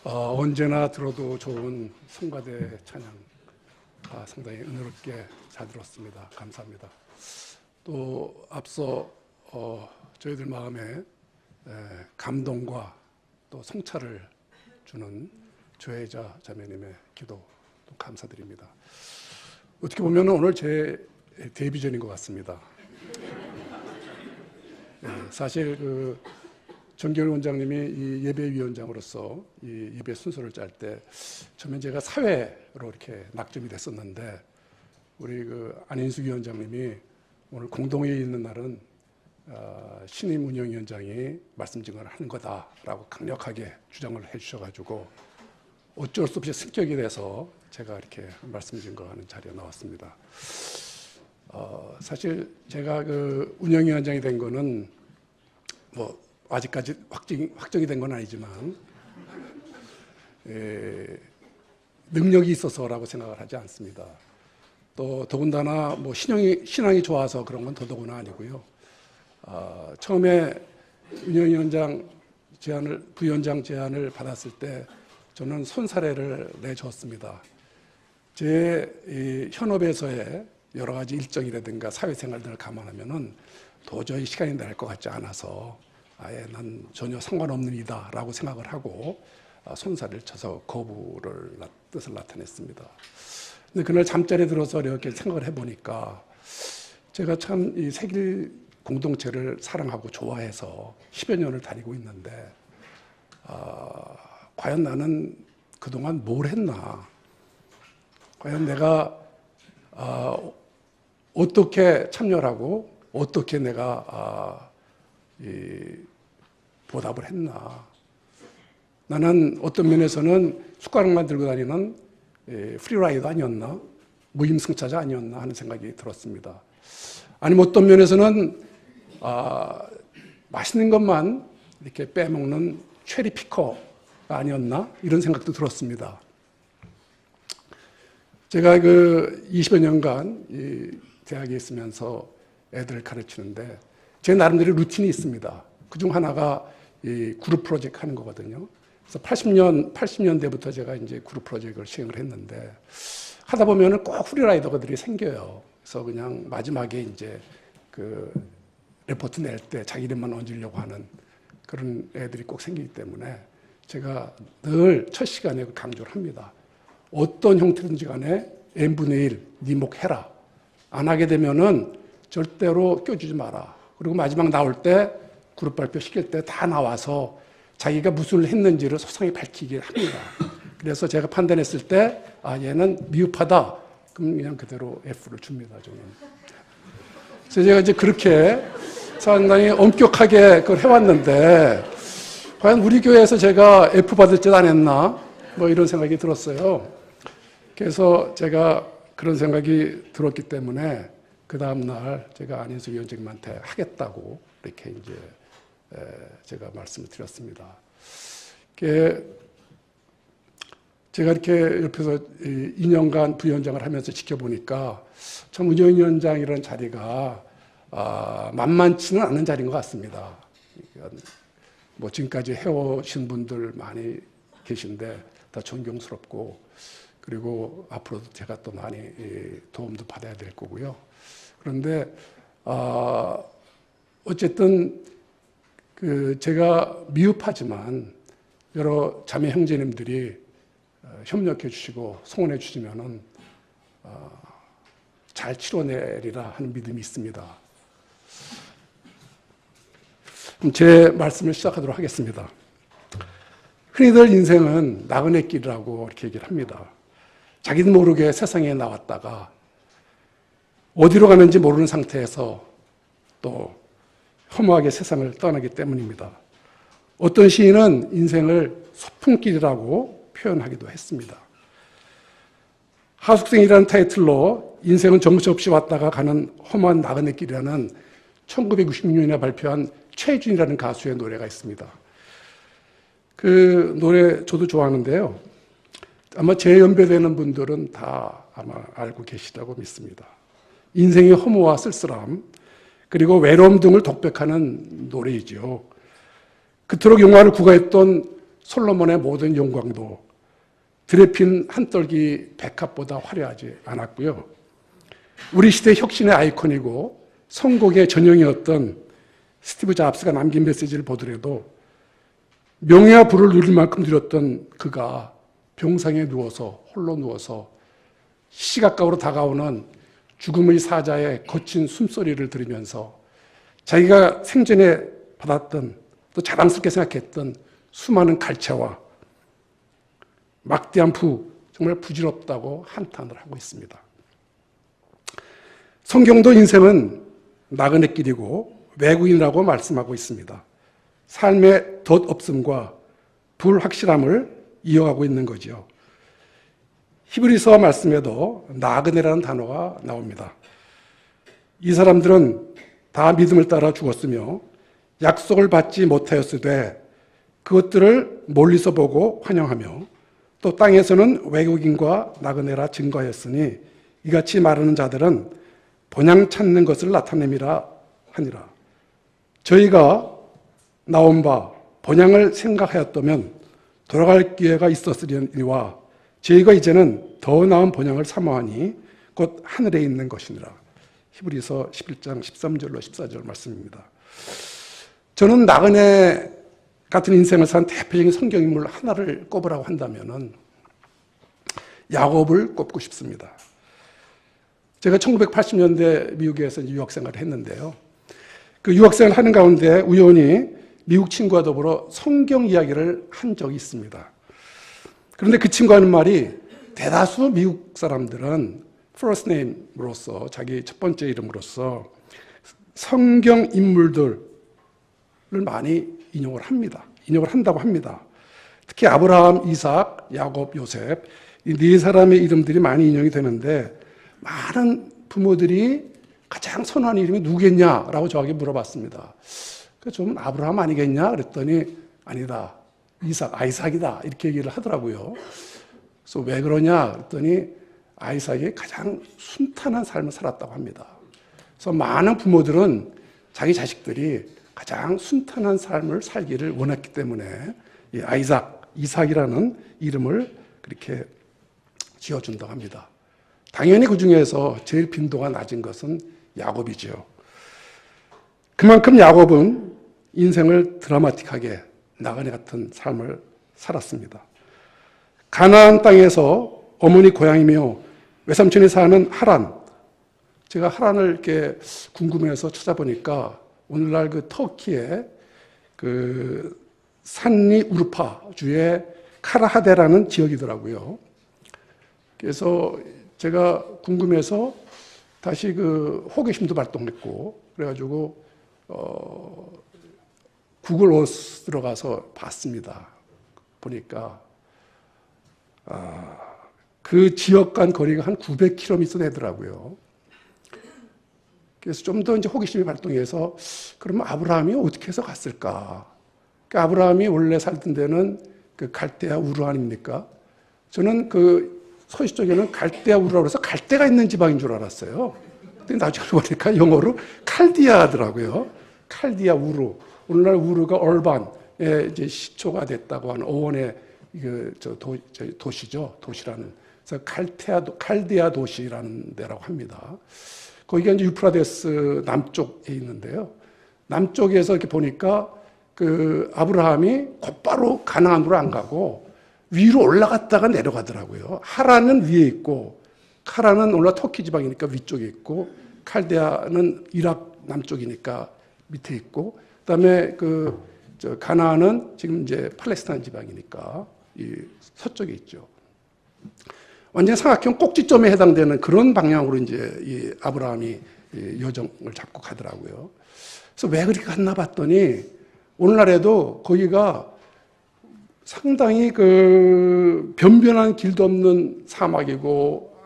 언제나 들어도 좋은 성가대 찬양 상당히 은혜롭게 잘 들었습니다. 감사합니다. 또 앞서 저희들 마음에 감동과 또 성찰을 주는 조혜자 자매님의 기도 또 감사드립니다. 어떻게 보면 오늘 제 데뷔전인 것 같습니다. 사실 정결 원장님이 이 예배위원장으로서 이 예배 순서를 짤 때 처음엔 제가 사회로 이렇게 낙점이 됐었는데 우리 안인숙 위원장님이 오늘 공동회의 있는 날은 신임 운영위원장이 말씀 증언을 하는 거다라고 강력하게 주장을 해주셔가지고 어쩔 수 없이 승격이 돼서 제가 이렇게 말씀 증거하는 자리에 나왔습니다. 사실 제가 운영위원장이 된 거는 아직까지 확정이 된 건 아니지만 능력이 있어서라고 생각을 하지 않습니다. 또 더군다나 신앙이 좋아서 그런 건 더더구나 아니고요. 처음에 운영위원장 부위원장 제안을 받았을 때 저는 손사래를 내줬습니다. 제 현업에서의 여러 가지 일정이라든가 사회생활 등을 감안하면은 도저히 시간이 날 것 같지 않아서 아예 난 전혀 상관없는 이다라고 생각을 하고 손사래를 쳐서 거부를 뜻을 나타냈습니다. 근데 그날 잠자리에 들어서 이렇게 생각을 해보니까 제가 참 이 세길 공동체를 사랑하고 좋아해서 10여 년을 다니고 있는데 과연 나는 그동안 뭘 했나? 과연 내가 어떻게 참여를 하고 어떻게 내가 보답을 했나? 나는 어떤 면에서는 숟가락만 들고 다니는 프리라이더 아니었나? 무임승차자 아니었나 하는 생각이 들었습니다. 아니면 어떤 면에서는 맛있는 것만 이렇게 빼먹는 체리 피커가 아니었나? 이런 생각도 들었습니다. 제가 20여 년간 이 대학에 있으면서 애들을 가르치는데 제 나름대로 루틴이 있습니다. 그중 하나가 이 그룹 프로젝트 하는 거거든요. 그래서 80년대부터 제가 이제 그룹 프로젝트를 시행을 했는데 하다 보면은 꼭 프리라이더들이 생겨요. 그래서 그냥 마지막에 이제 레포트 낼 때 자기 이름만 얹으려고 하는 그런 애들이 꼭 생기기 때문에 제가 늘 첫 시간에 강조를 합니다. 어떤 형태든지 간에 n분의 1, 네 목 해라. 안 하게 되면은 절대로 껴주지 마라. 그리고 마지막 나올 때 그룹 발표 시킬 때 다 나와서 자기가 무슨 일을 했는지를 소상히 밝히게 합니다. 그래서 제가 판단했을 때 얘는 미흡하다. 그럼 그냥 그대로 F를 줍니다. 저는. 그래서 제가 이제 그렇게 상당히 엄격하게 그걸 해왔는데 과연 우리 교회에서 제가 F 받을 짓 안 했나? 이런 생각이 들었어요. 그래서 제가 그런 생각이 들었기 때문에 그 다음날 제가 안인숙 위원장님한테 하겠다고 이렇게 이제 제가 말씀을 드렸습니다. 제가 이렇게 옆에서 2년간 부위원장을 하면서 지켜보니까 참 운영위원장이라는 자리가 만만치는 않은 자리인 것 같습니다. 지금까지 해오신 분들 많이 계신데 다 존경스럽고 그리고 앞으로도 제가 또 많이 도움도 받아야 될 거고요. 그런데 어쨌든 제가 미흡하지만 여러 자매 형제님들이 협력해 주시고 성원해 주시면은 잘 치러내리라 하는 믿음이 있습니다. 그럼 제 말씀을 시작하도록 하겠습니다. 흔히들 인생은 나그네 길이라고 이렇게 얘기를 합니다. 자기도 모르게 세상에 나왔다가 어디로 가는지 모르는 상태에서 또 허무하게 세상을 떠나기 때문입니다. 어떤 시인은 인생을 소풍길이라고 표현하기도 했습니다. 하숙생이라는 타이틀로 인생은 정처없이 왔다가 가는 험한 나그네 길이라는 1966년에 발표한 최준이라는 가수의 노래가 있습니다. 그 노래 저도 좋아하는데요. 아마 제 연배되는 분들은 다 아마 알고 계시다고 믿습니다. 인생의 허무와 쓸쓸함 그리고 외로움 등을 독백하는 노래이죠. 그토록 영화를 구가했던 솔로몬의 모든 영광도 드레핀 한떨기 백합보다 화려하지 않았고요. 우리 시대 혁신의 아이콘이고 선곡의 전형이었던 스티브 잡스가 남긴 메시지를 보더라도 명예와 부를 누릴 만큼 누렸던 그가 병상에 누워서 홀로 누워서 시각각으로 다가오는 죽음의 사자의 거친 숨소리를 들으면서 자기가 생전에 받았던 또 자랑스럽게 생각했던 수많은 갈채와 막대한 정말 부질없다고 한탄을 하고 있습니다. 성경도 인생은 나그네 길이고 외국인이라고 말씀하고 있습니다. 삶의 덧없음과 불확실함을 이어가고 있는 거죠. 히브리서 말씀에도 나그네라는 단어가 나옵니다. 이 사람들은 다 믿음을 따라 죽었으며 약속을 받지 못하였으되 그것들을 멀리서 보고 환영하며 또 땅에서는 외국인과 나그네라 증거하였으니 이같이 말하는 자들은 본향 찾는 것을 나타냄이라 하니라. 저희가 나온 바 본향을 생각하였다면 돌아갈 기회가 있었으리와 저희가 이제는 더 나은 본향을 사모하니 곧 하늘에 있는 것이니라. 히브리서 11장 13절로 14절 말씀입니다. 저는 나그네 같은 인생을 산 대표적인 성경인물 하나를 꼽으라고 한다면 야곱을 꼽고 싶습니다. 제가 1980년대 미국에서 유학생활을 했는데요. 그 유학생활을 하는 가운데 우연히 미국 친구와 더불어 성경 이야기를 한 적이 있습니다. 그런데 그 친구가 하는 말이 대다수 미국 사람들은 first name으로서 자기 첫 번째 이름으로서 성경 인물들을 많이 인용을 합니다. 인용을 한다고 합니다. 특히 아브라함, 이삭, 야곱, 요셉 이 네 사람의 이름들이 많이 인용이 되는데 많은 부모들이 가장 선호하는 이름이 누구겠냐라고 저에게 물어봤습니다. 그래서 좀 아브라함 아니겠냐 그랬더니 아니다. 아이삭이다 이렇게 얘기를 하더라고요. 그래서 왜 그러냐 그랬더니 아이삭이 가장 순탄한 삶을 살았다고 합니다. 그래서 많은 부모들은 자기 자식들이 가장 순탄한 삶을 살기를 원했기 때문에 이 이삭이라는 이름을 그렇게 지어준다고 합니다. 당연히 그 중에서 제일 빈도가 낮은 것은 야곱이죠. 그만큼 야곱은 인생을 드라마틱하게 나그네 같은 삶을 살았습니다. 가나안 땅에서 어머니 고향이며 외삼촌이 사는 하란. 제가 하란을 이렇게 궁금해서 찾아보니까 오늘날 그 터키의 그 산리 우르파 주의 카라하데라는 지역이더라고요. 그래서 제가 궁금해서 다시 그 호기심도 발동했고 그래가지고 구글 어스 들어가서 봤습니다. 보니까 그 지역 간 거리가 한 900km 되더라고요. 그래서 좀 더 이제 호기심이 발동해서 그러면 아브라함이 어떻게 해서 갔을까? 그러니까 아브라함이 원래 살던 데는 그 갈대아 우르 아닙니까? 저는 그 서시 쪽에는 갈대아 우르라고 해서 갈대가 있는 지방인 줄 알았어요. 근데 나중에 보니까 영어로 칼디아더라고요. 칼디아 우르. 오늘날 우르가 얼반의 이제 시초가 됐다고 하는 어원의 도시죠. 도시라는. 그래서 칼디아 도시라는 데라고 합니다. 거기가 이제 유프라데스 남쪽에 있는데요. 남쪽에서 이렇게 보니까 그 아브라함이 곧바로 가나안으로 안 가고 위로 올라갔다가 내려가더라고요. 하란은 위에 있고 카란은 올라 터키 지방이니까 위쪽에 있고 칼데아는 이락 남쪽이니까 밑에 있고 그다음에 가나안은 지금 이제 팔레스타인 지방이니까 이 서쪽에 있죠. 완전 삼각형 꼭지점에 해당되는 그런 방향으로 이제 이 아브라함이 여정을 잡고 가더라고요. 그래서 왜 그렇게 갔나 봤더니 오늘날에도 거기가 상당히 그 변변한 길도 없는 사막이고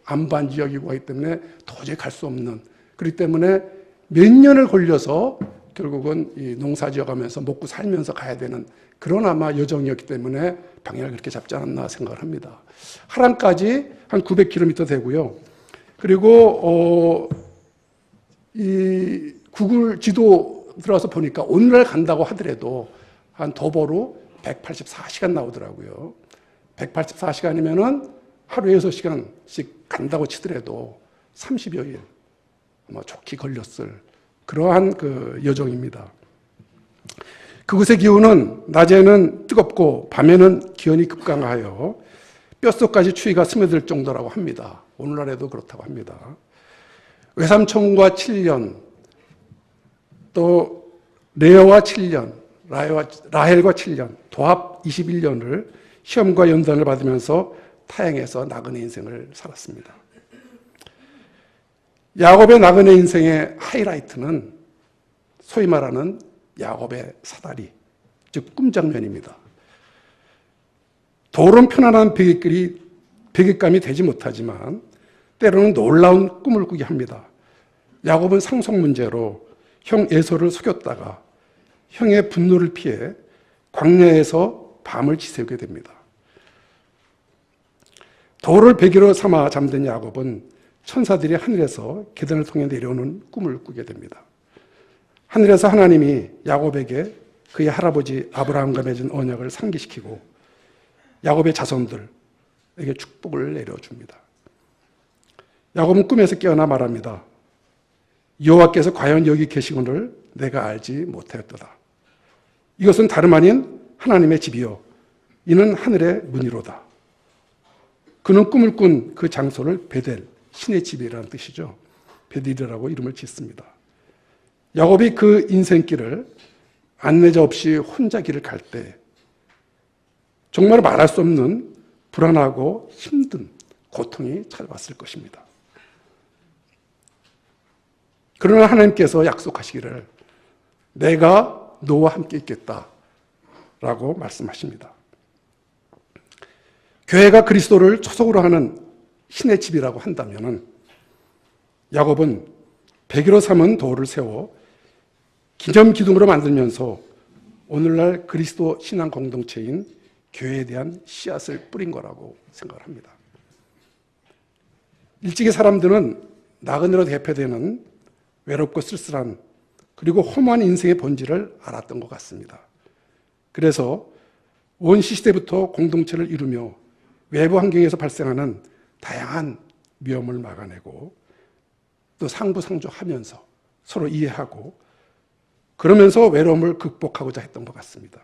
암반 지역이고 하기 때문에 도저히 갈 수 없는 그렇기 때문에 몇 년을 걸려서 결국은 이 농사 지어가면서 먹고 살면서 가야 되는 그런 아마 여정이었기 때문에 방향을 그렇게 잡지 않았나 생각을 합니다. 하란까지 한 900km 되고요. 그리고 이 구글 지도 들어가서 보니까 오늘날 간다고 하더라도 한 도보로 184시간 나오더라고요. 184시간이면은 하루에 6시간씩 간다고 치더라도 30여일 좋게 걸렸을 그러한 그 여정입니다. 그곳의 기후는 낮에는 뜨겁고 밤에는 기온이 급강하여 뼛속까지 추위가 스며들 정도라고 합니다. 오늘날에도 그렇다고 합니다. 외삼촌과 7년, 또 레아와 7년, 라헬과 7년, 도합 21년을 시험과 연단을 받으면서 타향에서 나그네 인생을 살았습니다. 야곱의 나그네 인생의 하이라이트는 소위 말하는 야곱의 사다리, 즉 꿈장면입니다. 도론 편안한 베갯감이 되지 못하지만 때로는 놀라운 꿈을 꾸게 합니다. 야곱은 상속 문제로 형 에서를 속였다가 형의 분노를 피해 광야에서 밤을 지새우게 됩니다. 돌을 베개로 삼아 잠든 야곱은 천사들이 하늘에서 계단을 통해 내려오는 꿈을 꾸게 됩니다. 하늘에서 하나님이 야곱에게 그의 할아버지 아브라함과 맺은 언약을 상기시키고 야곱의 자손들에게 축복을 내려줍니다. 야곱은 꿈에서 깨어나 말합니다. 여호와께서 과연 여기 계시거늘 내가 알지 못하였도다. 이것은 다름 아닌 하나님의 집이요 이는 하늘의 문이로다. 그는 꿈을 꾼 그 장소를 베델, 신의 집이라는 뜻이죠. 베델이라고 이름을 짓습니다. 야곱이 그 인생길을 안내자 없이 혼자 길을 갈 때 정말 말할 수 없는 불안하고 힘든 고통이 찾아왔을 것입니다. 그러나 하나님께서 약속하시기를 내가 너와 함께 있겠다라고 말씀하십니다. 교회가 그리스도를 초석으로 하는 신의 집이라고 한다면 야곱은 베개로 삼은 돌을 세워 기념기둥으로 만들면서 오늘날 그리스도 신앙 공동체인 교회에 대한 씨앗을 뿌린 거라고 생각을 합니다. 일찍이 사람들은 나그네로 대표되는 외롭고 쓸쓸한 그리고 험한 인생의 본질을 알았던 것 같습니다. 그래서 원시 시대부터 공동체를 이루며 외부 환경에서 발생하는 다양한 위험을 막아내고 또 상부상조하면서 서로 이해하고 그러면서 외로움을 극복하고자 했던 것 같습니다.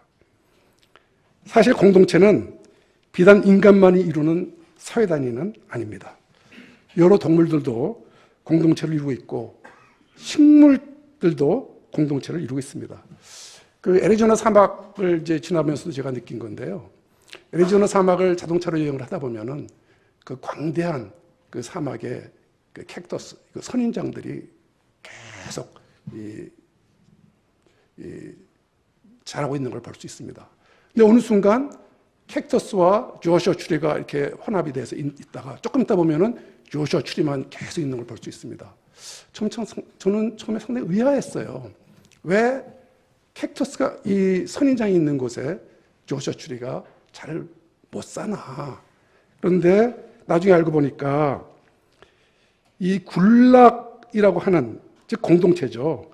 사실 공동체는 비단 인간만이 이루는 사회단위는 아닙니다. 여러 동물들도 공동체를 이루고 있고 식물들도 공동체를 이루고 있습니다. 그 애리조나 사막을 이제 지나면서도 제가 느낀 건데요. 애리조나 사막을 자동차로 여행을 하다 보면은 그 광대한 그 사막에 그 캡터스, 그 선인장들이 계속 자라고 있는 걸 볼 수 있습니다. 근데 어느 순간 캡터스와 조슈아 추리가 이렇게 혼합이 돼서 있다가 조금 있다 보면은 조슈아 추리만 계속 있는 걸 볼 수 있습니다. 저는 처음에 상당히 의아했어요. 왜 캡터스가 이 선인장이 있는 곳에 조슈아 추리가 잘 못 사나. 그런데 나중에 알고 보니까 이 군락이라고 하는 즉 공동체죠.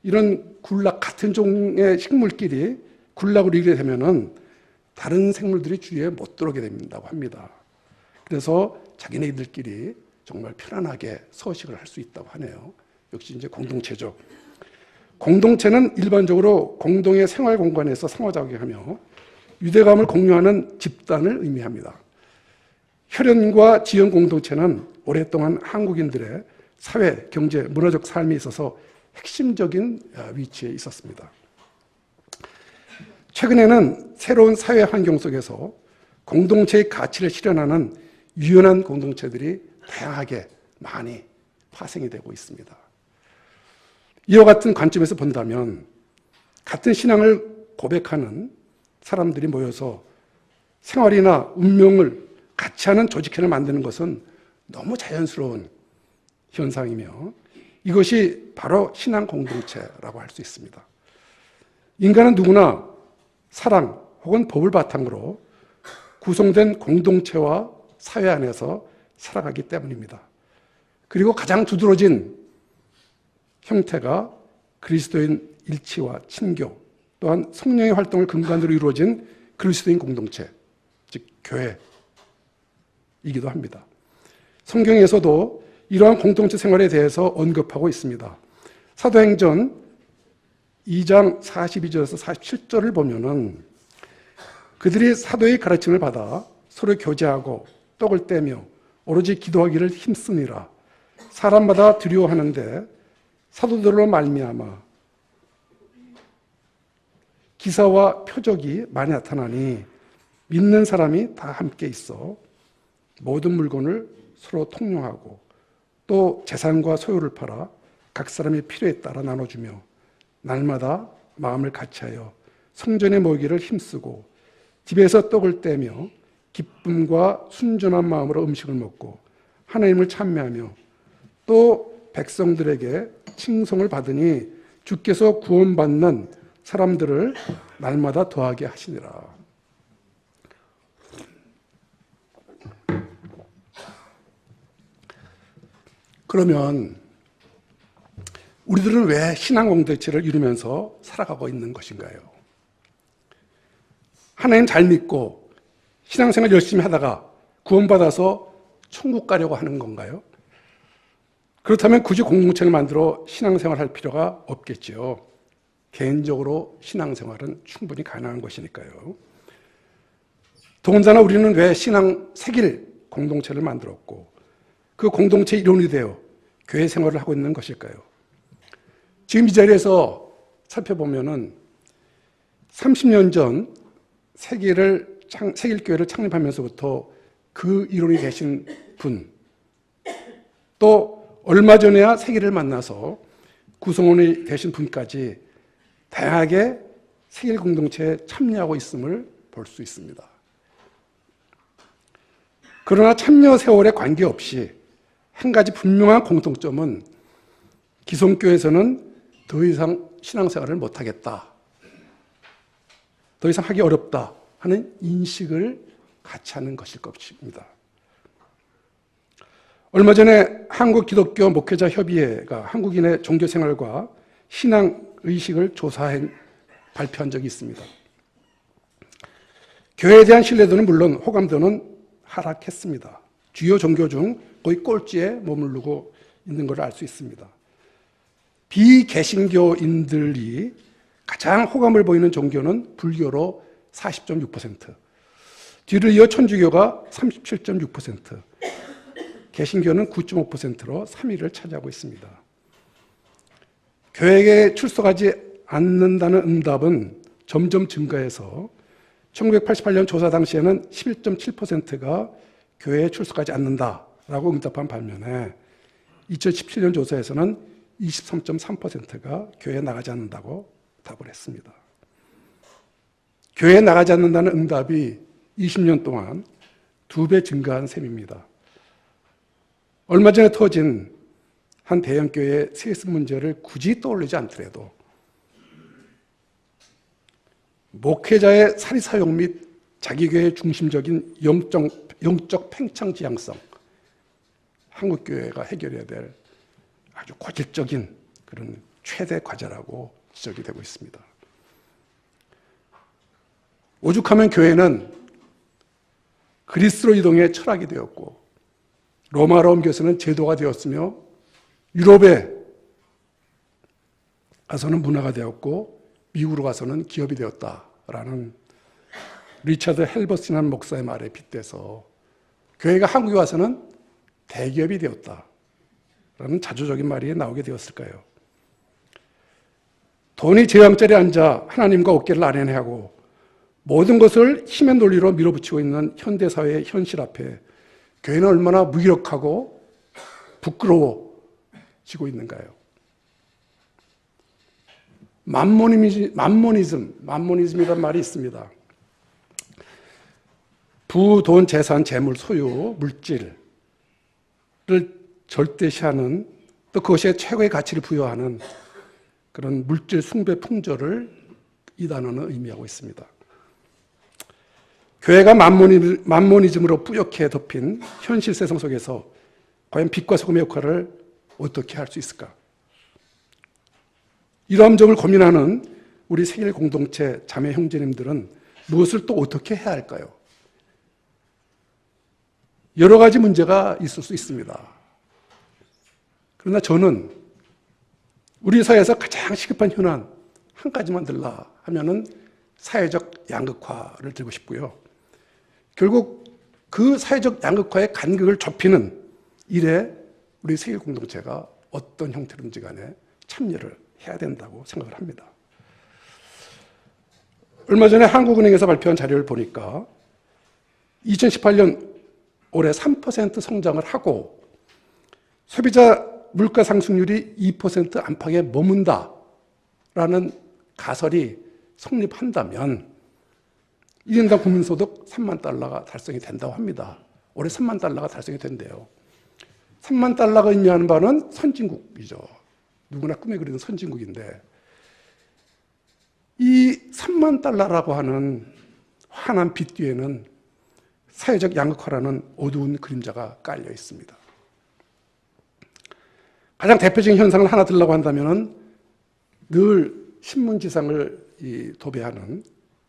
이런 군락 같은 종의 식물끼리 군락을 이루게 되면은 다른 생물들이 주위에 못 들어오게 된다고 합니다. 그래서 자기네들끼리 정말 편안하게 서식을 할 수 있다고 하네요. 역시 이제 공동체죠. 공동체는 일반적으로 공동의 생활 공간에서 상호작용하며 유대감을 공유하는 집단을 의미합니다. 혈연과 지연 공동체는 오랫동안 한국인들의 사회, 경제, 문화적 삶에 있어서 핵심적인 위치에 있었습니다. 최근에는 새로운 사회 환경 속에서 공동체의 가치를 실현하는 유연한 공동체들이 다양하게 많이 파생이 되고 있습니다. 이와 같은 관점에서 본다면 같은 신앙을 고백하는 사람들이 모여서 생활이나 운명을 같이 하는 조직회를 만드는 것은 너무 자연스러운 현상이며 이것이 바로 신앙 공동체라고 할 수 있습니다. 인간은 누구나 사랑 혹은 법을 바탕으로 구성된 공동체와 사회 안에서 살아가기 때문입니다. 그리고 가장 두드러진 형태가 그리스도인 일치와 친교 또한 성령의 활동을 근간으로 이루어진 그리스도인 공동체, 즉 교회이기도 합니다. 성경에서도 이러한 공동체 생활에 대해서 언급하고 있습니다. 사도행전 2장 42절에서 47절을 보면은 그들이 사도의 가르침을 받아 서로 교제하고 떡을 떼며 오로지 기도하기를 힘쓰니라. 사람마다 두려워하는데 사도들로 말미암아 기사와 표적이 많이 나타나니 믿는 사람이 다 함께 있어 모든 물건을 서로 통용하고 또 재산과 소유를 팔아 각 사람의 필요에 따라 나눠주며 날마다 마음을 같이하여 성전에 모이기를 힘쓰고 집에서 떡을 떼며 기쁨과 순전한 마음으로 음식을 먹고 하나님을 찬미하며 또 백성들에게 칭송을 받으니 주께서 구원받는 사람들을 날마다 더하게 하시니라. 그러면 우리들은 왜 신앙 공동체를 이루면서 살아가고 있는 것인가요? 하나님 잘 믿고 신앙생활 열심히 하다가 구원받아서 천국 가려고 하는 건가요? 그렇다면 굳이 공동체를 만들어 신앙생활 할 필요가 없겠지요. 개인적으로 신앙생활은 충분히 가능한 것이니까요. 더군다나 우리는 왜 신앙 새길 공동체를 만들었고 그 공동체 일원이 되어 교회 생활을 하고 있는 것일까요? 지금 이 자리에서 살펴보면은 30년 전 세길교회를 창립하면서부터 그 일원이 되신 분, 또 얼마 전에야 세길을 만나서 구성원이 되신 분까지 다양하게 세길 공동체에 참여하고 있음을 볼 수 있습니다. 그러나 참여 세월에 관계없이 한 가지 분명한 공통점은 기성교회에서는 더 이상 신앙생활을 못하겠다, 더 이상 하기 어렵다 하는 인식을 같이 하는 것일 것입니다. 얼마 전에 한국기독교 목회자협의회가 한국인의 종교생활과 신앙의식을 조사해 발표한 적이 있습니다. 교회에 대한 신뢰도는 물론 호감도는 하락했습니다. 주요 종교 중 거의 꼴찌에 머무르고 있는 것을 알 수 있습니다. 비개신교인들이 가장 호감을 보이는 종교는 불교로 40.6%, 뒤를 이어 천주교가 37.6%, 개신교는 9.5%로 3위를 차지하고 있습니다. 교회에 출석하지 않는다는 응답은 점점 증가해서 1988년 조사 당시에는 11.7%가 교회에 출석하지 않는다라고 응답한 반면에 2017년 조사에서는 23.3%가 교회에 나가지 않는다고 답을 했습니다. 교회에 나가지 않는다는 응답이 20년 동안 2배 증가한 셈입니다. 얼마 전에 터진 한 대형교회의 세습 문제를 굳이 떠올리지 않더라도 목회자의 사리사욕 및 자기교회의 중심적인 영적 팽창 지향성, 한국교회가 해결해야 될 아주 고질적인 그런 최대 과제라고 지적이 되고 있습니다. 오죽하면 교회는 그리스로 이동의 철학이 되었고 로마로 옮겨서는 제도가 되었으며 유럽에 가서는 문화가 되었고 미국으로 가서는 기업이 되었다라는 리차드 헬버슨이라는 목사의 말에 빗대서 교회가 한국에 와서는 대기업이 되었다라는 자조적인 말이 나오게 되었을까요? 돈이 제왕자리에 앉아 하나님과 어깨를 나란히하고 모든 것을 힘의 논리로 밀어붙이고 있는 현대사회의 현실 앞에 교회는 얼마나 무기력하고 부끄러워지고 있는가요? 만모니즘이라는 말이 있습니다. 부, 돈, 재산, 재물, 소유, 물질을 절대시하는, 또 그것에 최고의 가치를 부여하는 그런 물질 숭배 풍조를 이 단어는 의미하고 있습니다. 교회가 만모니즘으로 뿌옇게 덮인 현실 세상 속에서 과연 빛과 소금의 역할을 어떻게 할 수 있을까? 이러한 점을 고민하는 우리 세계 공동체 자매 형제님들은 무엇을 또 어떻게 해야 할까요? 여러 가지 문제가 있을 수 있습니다. 그러나 저는 우리 사회에서 가장 시급한 현안 한 가지만 들라 하면은 사회적 양극화를 들고 싶고요. 결국 그 사회적 양극화의 간극을 좁히는 일에 우리 세계 공동체가 어떤 형태로든지 간에 참여를 해야 된다고 생각을 합니다. 얼마 전에 한국은행에서 발표한 자료를 보니까 2018년 올해 3% 성장을 하고 소비자 물가 상승률이 2% 안팎에 머문다라는 가설이 성립한다면 1인당 국민소득 3만 달러가 달성이 된다고 합니다. 올해 3만 달러가 달성이 된대요. 3만 달러가 의미하는 바는 선진국이죠. 누구나 꿈에 그리는 선진국인데 이 3만 달러라고 하는 환한 빛 뒤에는 사회적 양극화라는 어두운 그림자가 깔려 있습니다. 가장 대표적인 현상을 하나 들려고 한다면 늘 신문지상을 도배하는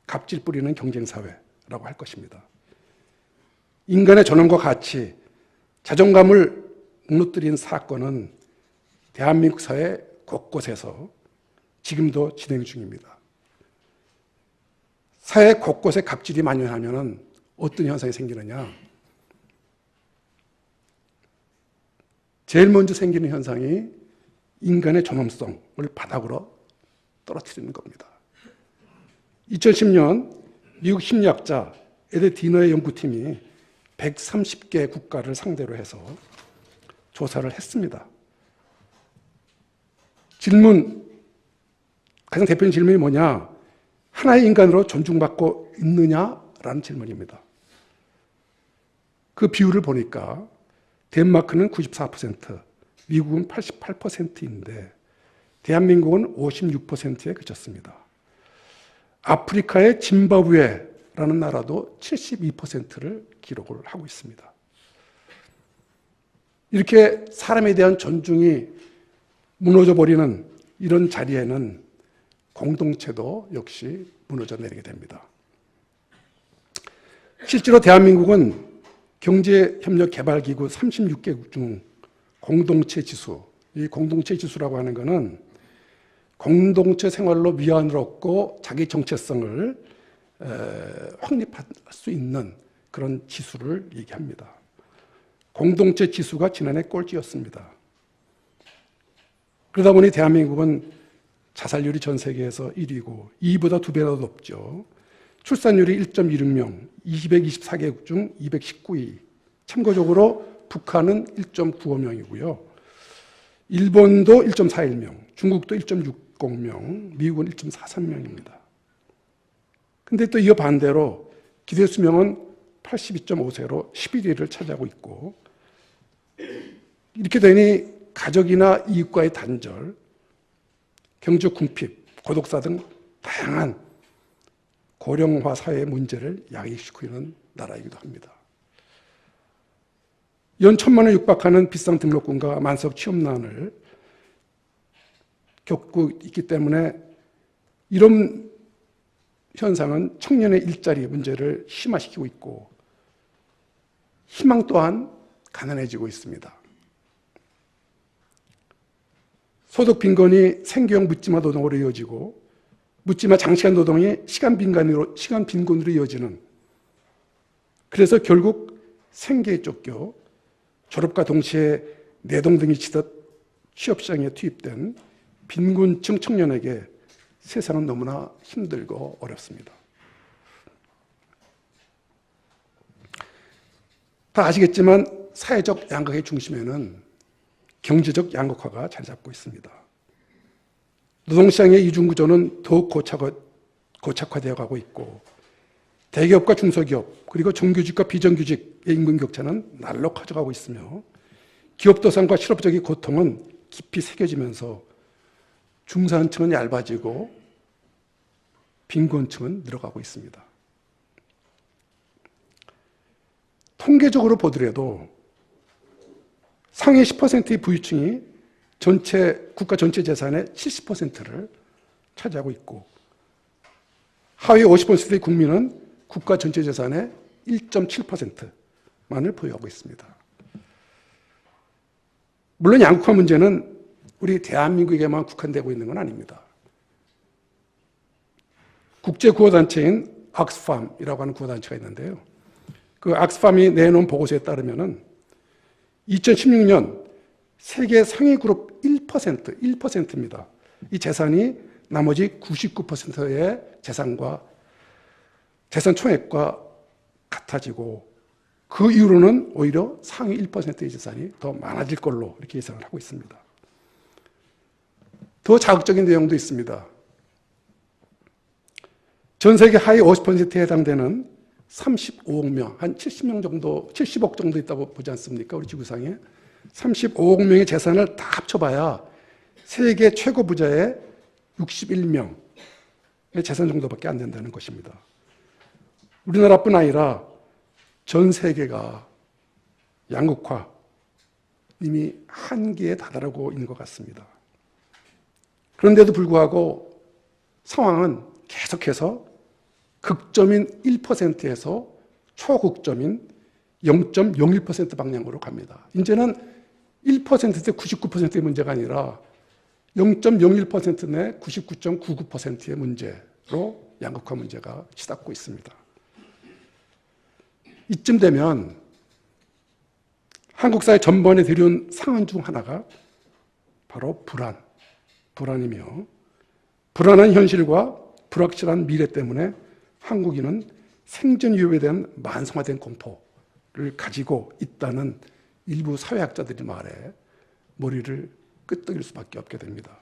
갑질 뿌리는 경쟁사회라고 할 것입니다. 인간의 존엄과 가치, 자존감을 무너뜨린 사건은 대한민국 사회 곳곳에서 지금도 진행 중입니다. 사회 곳곳에 갑질이 만연하면 어떤 현상이 생기느냐? 제일 먼저 생기는 현상이 인간의 존엄성을 바닥으로 떨어뜨리는 겁니다. 2010년 미국 심리학자 에드 디너의 연구팀이 130개 국가를 상대로 해서 조사를 했습니다. 가장 대표적인 질문이 뭐냐? 하나의 인간으로 존중받고 있느냐라는 질문입니다. 그 비율을 보니까 덴마크는 94%, 미국은 88%인데 대한민국은 56%에 그쳤습니다. 아프리카의 짐바브웨라는 나라도 72%를 기록을 하고 있습니다. 이렇게 사람에 대한 존중이 무너져 버리는 이런 자리에는 공동체도 역시 무너져 내리게 됩니다. 실제로 대한민국은 경제협력개발기구 36개국 중 공동체 지수, 이 공동체 지수라고 하는 것은 공동체 생활로 위안을 얻고 자기 정체성을 확립할 수 있는 그런 지수를 얘기합니다. 공동체 지수가 지난해 꼴찌였습니다. 그러다 보니 대한민국은 자살률이 전 세계에서 1위고 2위보다 2배나 높죠. 출산율이 1.16명, 224개국 중 219위. 참고적으로 북한은 1.95명이고요. 일본도 1.41명, 중국도 1.60명, 미국은 1.43명입니다. 근데 또 이어 반대로 기대 수명은 82.5세로 11위를 차지하고 있고, 이렇게 되니 가족이나 이웃과의 단절, 경제적 궁핍, 고독사 등 다양한 고령화 사회의 문제를 야기시키고 있는 나라이기도 합니다. 연 1,000만 원 육박하는 비상 등록금과 만석 취업난을 겪고 있기 때문에 이런 현상은 청년의 일자리 문제를 심화시키고 있고 희망 또한 가난해지고 있습니다. 소득 빈곤이 생계형 묻지마 노동으로 이어지고 묻지마 장시간 노동이 시간 빈곤으로 이어지는, 그래서 결국 생계에 쫓겨 졸업과 동시에 내동댕이 치듯 취업시장에 투입된 빈곤층 청년에게 세상은 너무나 힘들고 어렵습니다. 다 아시겠지만 사회적 양극화의 중심에는 경제적 양극화가 자리 잡고 있습니다. 노동시장의 이중구조는 더욱 고착화되어 가고 있고 대기업과 중소기업 그리고 정규직과 비정규직의 임금 격차는 날로 커져가고 있으며 기업도산과 실업적인 고통은 깊이 새겨지면서 중산층은 얇아지고 빈곤층은 늘어가고 있습니다. 통계적으로 보더라도 상위 10%의 부유층이 국가 전체 재산의 70%를 차지하고 있고 하위 50%의 국민은 국가 전체 재산의 1.7%만을 보유하고 있습니다. 물론 양극화 문제는 우리 대한민국에만 국한되고 있는 건 아닙니다. 국제구호단체인 악스팜이라고 하는 구호단체가 있는데요. 그 악스팜이 내놓은 보고서에 따르면 2016년 세계 상위 그룹 1%입니다. 이 재산이 나머지 99%의 재산 총액과 같아지고 그 이후로는 오히려 상위 1%의 재산이 더 많아질 걸로 이렇게 예상을 하고 있습니다. 더 자극적인 내용도 있습니다. 전 세계 하위 50%에 해당되는 35억 명, 한 70명 정도, 70억 정도 있다고 보지 않습니까? 우리 지구상에. 35억 명의 재산을 다 합쳐봐야 세계 최고 부자의 61명의 재산 정도밖에 안 된다는 것입니다. 우리나라뿐 아니라 전 세계가 양극화 이미 한계에 다다르고 있는 것 같습니다. 그런데도 불구하고 상황은 계속해서 극점인 1%에서 초극점인 0.01% 방향으로 갑니다. 이제는 1%대 99%의 문제가 아니라 0.01% 내 99.99%의 문제로 양극화 문제가 치닫고 있습니다. 이쯤 되면 한국 사회 전반에 들여온 상흔 중 하나가 바로 불안이며 불안한 현실과 불확실한 미래 때문에 한국인은 생존 위협에 대한 만성화된 공포를 가지고 있다는 일부 사회학자들의 말에 머리를 끄덕일 수밖에 없게 됩니다.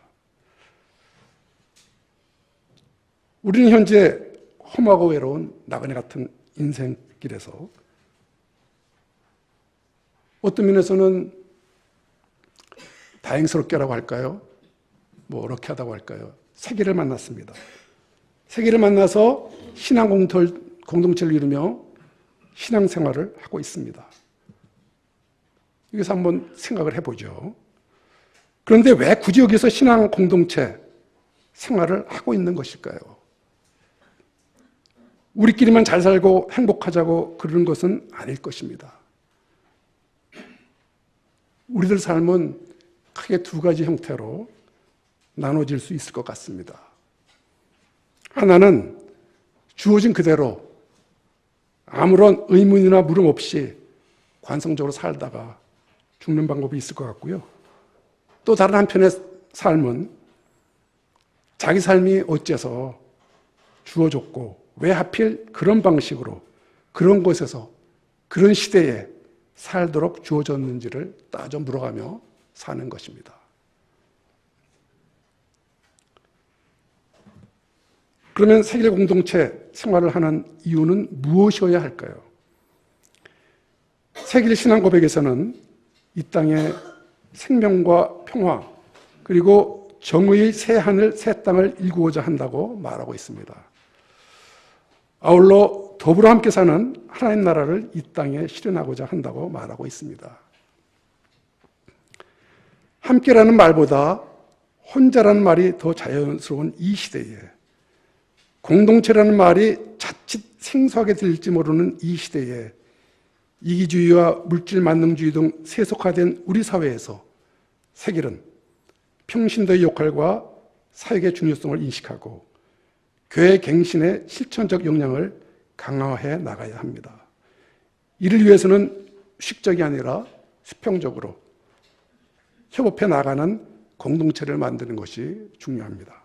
우리는 현재 험하고 외로운 나그네 같은 인생길에서 어떤 면에서는 다행스럽게라고 할까요? 뭐 어렵게 하다고 할까요? 세계를 만났습니다. 세계를 만나서 신앙 공동체를 이루며 신앙생활을 하고 있습니다. 여기서 한번 생각을 해보죠. 그런데 왜 굳이 여기서 신앙 공동체 생활을 하고 있는 것일까요? 우리끼리만 잘 살고 행복하자고 그러는 것은 아닐 것입니다. 우리들 삶은 크게 두 가지 형태로 나눠질 수 있을 것 같습니다. 하나는 주어진 그대로 아무런 의문이나 물음 없이 관성적으로 살다가 죽는 방법이 있을 것 같고요. 또 다른 한편의 삶은 자기 삶이 어째서 주어졌고 왜 하필 그런 방식으로 그런 곳에서 그런 시대에 살도록 주어졌는지를 따져 물어가며 사는 것입니다. 그러면 세계 공동체 생활을 하는 이유는 무엇이어야 할까요? 세계 신앙 고백에서는 이 땅의 생명과 평화 그리고 정의의 새 하늘 새 땅을 일구고자 한다고 말하고 있습니다. 아울러 더불어 함께 사는 하나님 나라를 이 땅에 실현하고자 한다고 말하고 있습니다. 함께라는 말보다 혼자라는 말이 더 자연스러운 이 시대에 공동체라는 말이 자칫 생소하게 들릴지 모르는 이 시대에 이기주의와 물질 만능주의 등 세속화된 우리 사회에서 세계는 평신도의 역할과 사역의 중요성을 인식하고 교회 갱신의 실천적 역량을 강화해 나가야 합니다. 이를 위해서는 수직적이 아니라 수평적으로 협업해 나가는 공동체를 만드는 것이 중요합니다.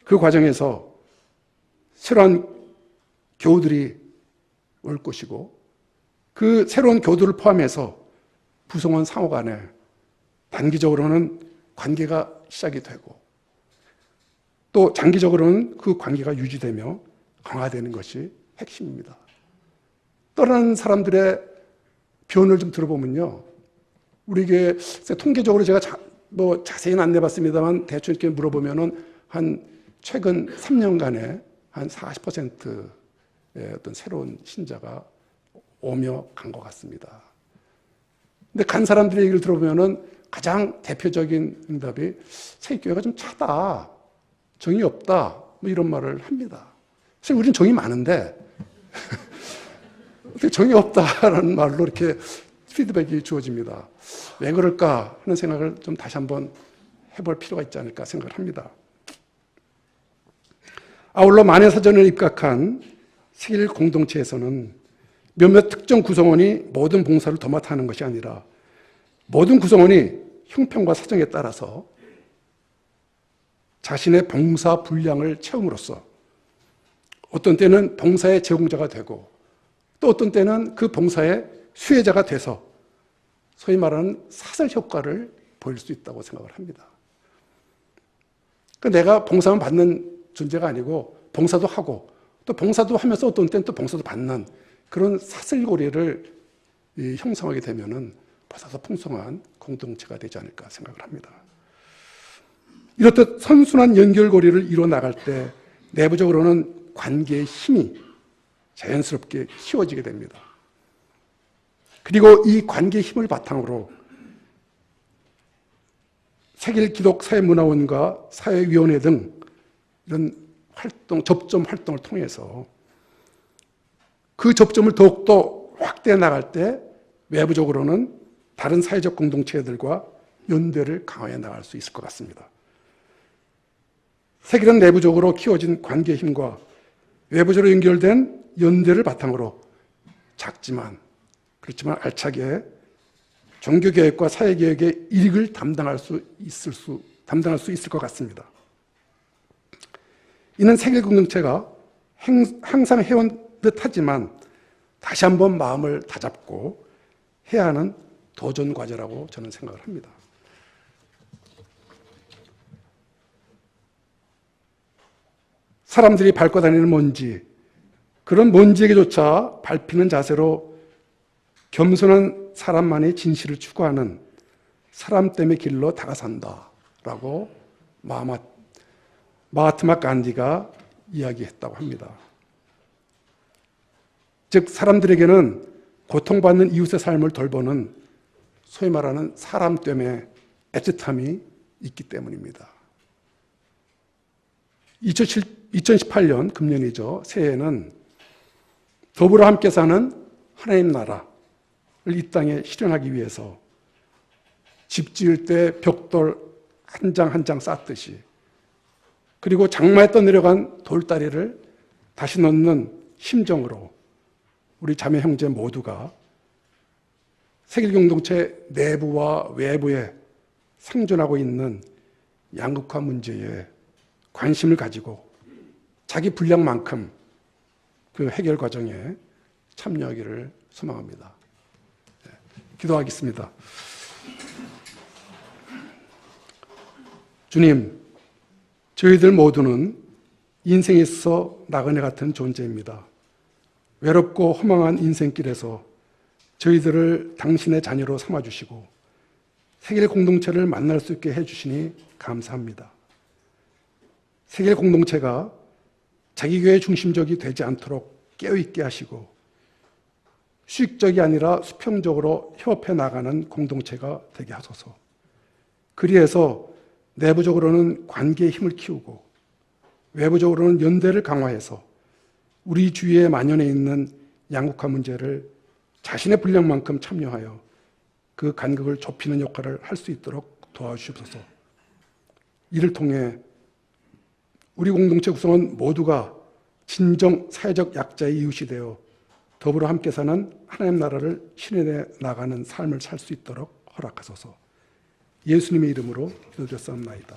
그 과정에서 새로운 교우들이 올 것이고 그 새로운 교우들을 포함해서 구성원 상호 간에 단기적으로는 관계가 시작이 되고 또 장기적으로는 그 관계가 유지되며 강화되는 것이 핵심입니다. 떠나는 사람들의 변을 좀 들어보면요. 우리에게 통계적으로 제가 자세히는 안 내봤습니다만 대충 이렇게 물어보면은 한 최근 3년간에 한 40%의 어떤 새로운 신자가 오며 간 것 같습니다. 근데 간 사람들의 얘기를 들어보면은 가장 대표적인 응답이 세계교회가 좀 차다, 정이 없다, 뭐 이런 말을 합니다. 사실 우리는 정이 많은데 어떻게 정이 없다라는 말로 이렇게 피드백이 주어집니다. 왜 그럴까 하는 생각을 좀 다시 한번 해볼 필요가 있지 않을까 생각을 합니다. 아울러 만해사전에 입각한 세계일 공동체에서는 몇몇 특정 구성원이 모든 봉사를 도맡아 하는 것이 아니라 모든 구성원이 형편과 사정에 따라서 자신의 봉사 분량을 채움으로써 어떤 때는 봉사의 제공자가 되고 또 어떤 때는 그 봉사의 수혜자가 돼서 소위 말하는 사슬 효과를 보일 수 있다고 생각을 합니다. 그러니까 내가 봉사만 받는 존재가 아니고 봉사도 하고 또 봉사도 하면서 어떤 때는 또 봉사도 받는 그런 사슬고리를 형성하게 되면은 보다 더 풍성한 공동체가 되지 않을까 생각을 합니다. 이렇듯 선순환 연결고리를 이루어 나갈 때 내부적으로는 관계의 힘이 자연스럽게 키워지게 됩니다. 그리고 이 관계의 힘을 바탕으로 세계일 기독사회문화원과 사회위원회 등 이런 활동, 접점 활동을 통해서 그 접점을 더욱더 확대해 나갈 때 외부적으로는 다른 사회적 공동체들과 연대를 강화해 나갈 수 있을 것 같습니다. 세계는 내부적으로 키워진 관계의 힘과 외부적으로 연결된 연대를 바탕으로 작지만 그렇지만 알차게 종교개혁과 사회개혁의 일익을 담당할 수 있을 것 같습니다. 이는 세계 공동체가 항상 해온 듯하지만 다시 한번 마음을 다잡고 해야 하는 도전 과제라고 저는 생각을 합니다. 사람들이 밟고 다니는 먼지, 그런 먼지에게조차 밟히는 자세로 겸손한 사람만이 진실을 추구하는 사람 때문에 길로 다가선다라고 마하트마 간디가 이야기했다고 합니다. 즉 사람들에게는 고통받는 이웃의 삶을 돌보는 소위 말하는 사람 때문에 애틋함이 있기 때문입니다. 2018년 금년이죠. 새해에는 더불어 함께 사는 하나님 나라를 이 땅에 실현하기 위해서 집 지을 때 벽돌 한 장 한 장 쌓듯이 그리고 장마에 떠내려간 돌다리를 다시 넣는 심정으로 우리 자매 형제 모두가 세계 공동체 내부와 외부에 상존하고 있는 양극화 문제에 관심을 가지고 자기 분량만큼 그 해결 과정에 참여하기를 소망합니다. 기도하겠습니다. 주님, 저희들 모두는 인생에 있어 나그네 같은 존재입니다. 외롭고 허망한 인생길에서 저희들을 당신의 자녀로 삼아주시고 세계 공동체를 만날 수 있게 해주시니 감사합니다. 세계 공동체가 자기 교회 중심적이 되지 않도록 깨어있게 하시고 수익적이 아니라 수평적으로 협업해 나가는 공동체가 되게 하소서. 그리해서 내부적으로는 관계의 힘을 키우고 외부적으로는 연대를 강화해서 우리 주위에 만연해 있는 양극화 문제를 자신의 분량만큼 참여하여 그 간극을 좁히는 역할을 할 수 있도록 도와주시옵소서. 이를 통해 우리 공동체 구성원 모두가 진정 사회적 약자의 이웃이 되어 더불어 함께 사는 하나님 나라를 실현해 나가는 삶을 살 수 있도록 허락하소서. 예수님의 이름으로 기도드렸사옵나이다.